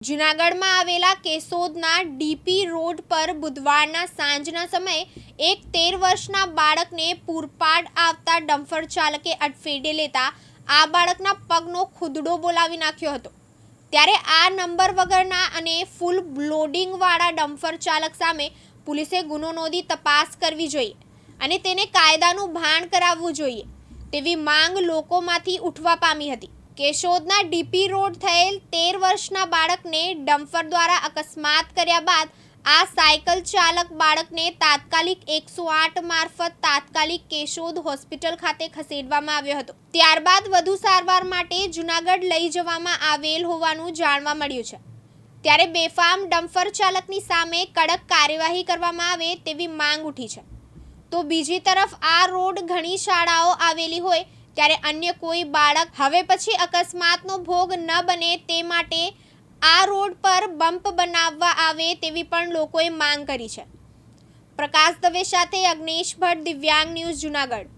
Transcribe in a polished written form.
જૂનાગઢમાં આવેલા કેશોદના DP road પર બુધવારના સાંજના સમયે એક 13 વર્ષના બાળકને પૂરપાટ આવતા ડમ્પર ચાલકે અડફેટે લેતા આ બાળકના પગનો ખૂંદડો બોલાવી નાખ્યો હતો। ત્યારે આ નંબર વગરના અને ફૂલ લોડિંગવાળા ડમ્પર ચાલક સામે પોલીસે ગુનો નોંધી તપાસ કરવી જોઈએ અને તેને કાયદાનું ભાન કરાવવું જોઈએ તેવી માંગ લોકોમાંથી ઉઠવા પામી હતી। કેશોદના ડીપી રોડ થયેલ 13 વર્ષના બાળકને ડમ્પર દ્વારા અકસ્માત કર્યા બાદ આ સાયકલ ચાલક બાળકને તાત્કાલિક 108 મારફત તાત્કાલિક કેશોદ હોસ્પિટલ ખાતે ખસેડવામાં આવ્યો હતો। ત્યારબાદ વધુ સારવાર માટે જૂનાગઢ લઈ જવામાં આવેલ હોવાનું જાણવા મળ્યું છે। ત્યારે બેફામ ડમ્પર ચાલકની સામે કડક કાર્યવાહી કરવામાં આવે તેવી માંગ ઉઠી છે। તો બીજી તરફ આ રોડ ઘણી શાળાઓ આવેલી હોય ત્યારે અન્ય કોઈ બાળક હવે પછી અકસ્માતનો ભોગ ન બને તે માટે આ રોડ પર બમ્પ બનાવવા આવે તેવી પણ લોકોએ માંગ કરી છે। પ્રકાશ દવે સાથે અગ્નેશ ભટ્ટ, દિવ્યાંગ ન્યૂઝ, જૂનાગઢ।